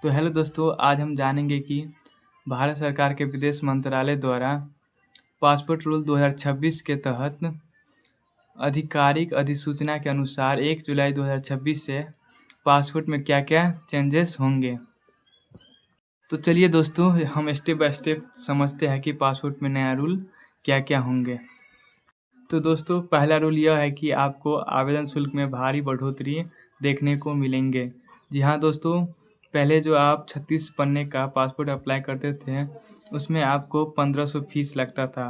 तो हेलो दोस्तों, आज हम जानेंगे कि भारत सरकार के विदेश मंत्रालय द्वारा पासपोर्ट रूल 2026 के तहत आधिकारिक अधिसूचना के अनुसार 1 जुलाई 2026 से पासपोर्ट में क्या-क्या चेंजेस होंगे। तो चलिए दोस्तों, हम स्टेप बाय स्टेप समझते हैं कि पासपोर्ट में नया रूल क्या-क्या होंगे। तो दोस्तों, पहला रूल यह है कि आपको आवेदन शुल्क में भारी बढ़ोतरी देखने को मिलेंगे। जी हाँ दोस्तों, पहले जो आप 36 पन्ने का पासपोर्ट अप्लाई करते थे, उसमें आपको 1500 फीस लगता था।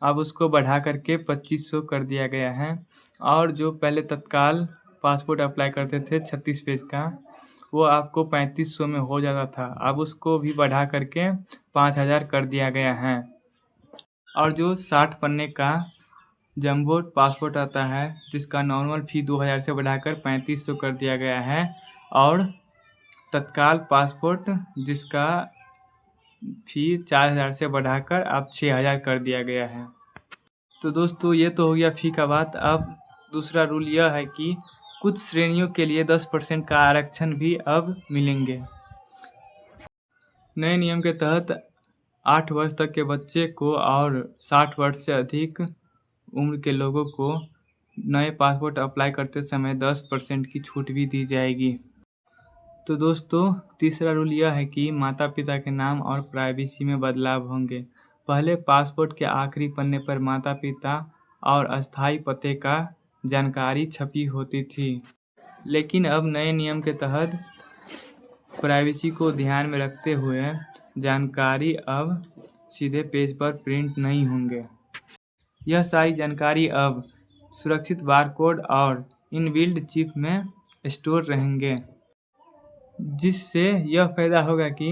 अब उसको बढ़ा करके 2500 कर दिया गया है। और जो पहले तत्काल पासपोर्ट अप्लाई करते थे 36 पेज का, वो आपको 3500 में हो जाता था। अब उसको भी बढ़ा करके 5000 कर दिया गया है। और जो 60 पन्ने का जंबो पासपोर्ट आता है, जिसका नॉर्मल फ़ी 2000 से बढ़ाकर 3500 कर दिया गया है। और तत्काल पासपोर्ट जिसका फ़ी 4000 से बढ़ाकर अब 6000 कर दिया गया है। तो दोस्तों, ये तो हो गया फ़ी का बात। अब दूसरा रूल यह है कि कुछ श्रेणियों के लिए 10% का आरक्षण भी अब मिलेंगे। नए नियम के तहत 8 वर्ष तक के बच्चे को और 60 वर्ष से अधिक उम्र के लोगों को नए पासपोर्ट अप्लाई करते समय 10% की छूट भी दी जाएगी। तो दोस्तों, तीसरा रूल यह है कि माता-पिता के नाम और प्राइवेसी में बदलाव होंगे। पहले पासपोर्ट के आखिरी पन्ने पर माता-पिता और अस्थायी पते का जानकारी छपी होती थी, लेकिन अब नए नियम के तहत प्राइवेसी को ध्यान में रखते हुए जानकारी अब सीधे पेज पर प्रिंट नहीं होंगे। यह सारी जानकारी अब सुरक्षित बारकोड और इनबिल्ट चिप में स्टोर रहेंगे, जिससे यह फायदा होगा कि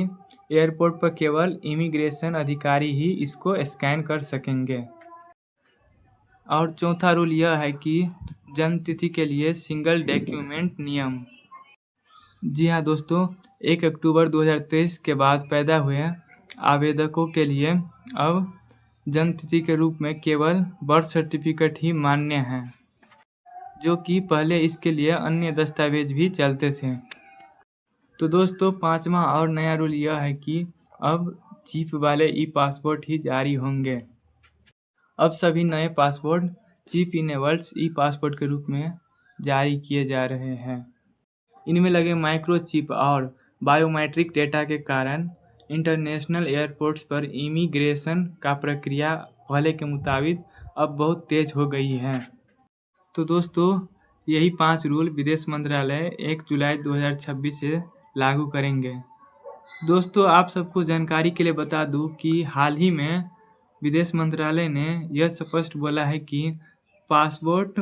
एयरपोर्ट पर केवल इमिग्रेशन अधिकारी ही इसको स्कैन कर सकेंगे। और चौथा रूल यह है कि जन्म तिथि के लिए सिंगल डॉक्यूमेंट नियम। जी हाँ दोस्तों, 1 अक्टूबर 2023 के बाद पैदा हुए आवेदकों के लिए अब जन्म तिथि के रूप में केवल बर्थ सर्टिफिकेट ही मान्य है, जो कि पहले इसके लिए अन्य दस्तावेज भी चलते थे। तो दोस्तों, पांचवा और नया रूल यह है कि अब चिप वाले ई पासपोर्ट ही जारी होंगे। अब सभी नए पासपोर्ट चिप इनेबल्ड ई पासपोर्ट के रूप में जारी किए जा रहे हैं। इनमें लगे माइक्रोचिप और बायोमेट्रिक डेटा के कारण इंटरनेशनल एयरपोर्ट्स पर इमिग्रेशन का प्रक्रिया पहले के मुताबिक अब बहुत तेज हो गई है। तो दोस्तों, यही 5 रूल विदेश मंत्रालय 1 जुलाई 2026 से लागू करेंगे। दोस्तों, आप सबको जानकारी के लिए बता दूं कि हाल ही में विदेश मंत्रालय ने यह स्पष्ट बोला है कि पासपोर्ट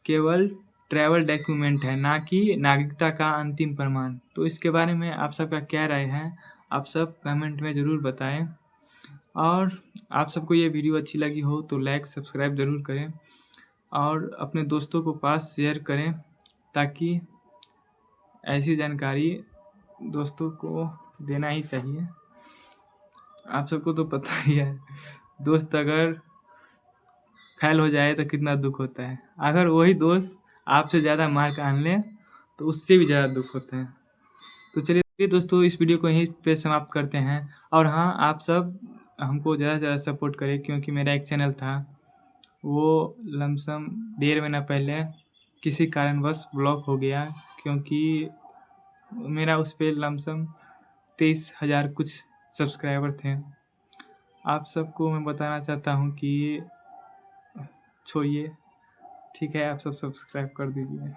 केवल ट्रैवल डॉक्यूमेंट है, ना कि नागरिकता का अंतिम प्रमाण। तो इसके बारे में आप सबका क्या राय है, आप सब कमेंट में ज़रूर बताएं। और आप सबको ये वीडियो अच्छी लगी हो तो लाइक सब्सक्राइब ज़रूर करें और अपने दोस्तों को पास शेयर करें, ताकि ऐसी जानकारी दोस्तों को देना ही चाहिए। आप सबको तो पता ही है, दोस्त अगर फेल हो जाए तो कितना दुख होता है। अगर वही दोस्त आपसे ज़्यादा मार्क आन ले तो उससे भी ज़्यादा दुख होता है। तो चलिए दोस्तों, इस वीडियो को यहीं पे समाप्त करते हैं। और हाँ, आप सब हमको ज़्यादा से ज़्यादा सपोर्ट करें, क्योंकि मेरा एक चैनल था, वो लमसम 1.5 महीना पहले किसी कारणवश ब्लॉक हो गया, क्योंकि मेरा उस पर लमसम 23,000 कुछ सब्सक्राइबर थे। आप सबको मैं बताना चाहता हूँ कि छोड़िए, ठीक है, आप सब सब्सक्राइब कर दीजिए।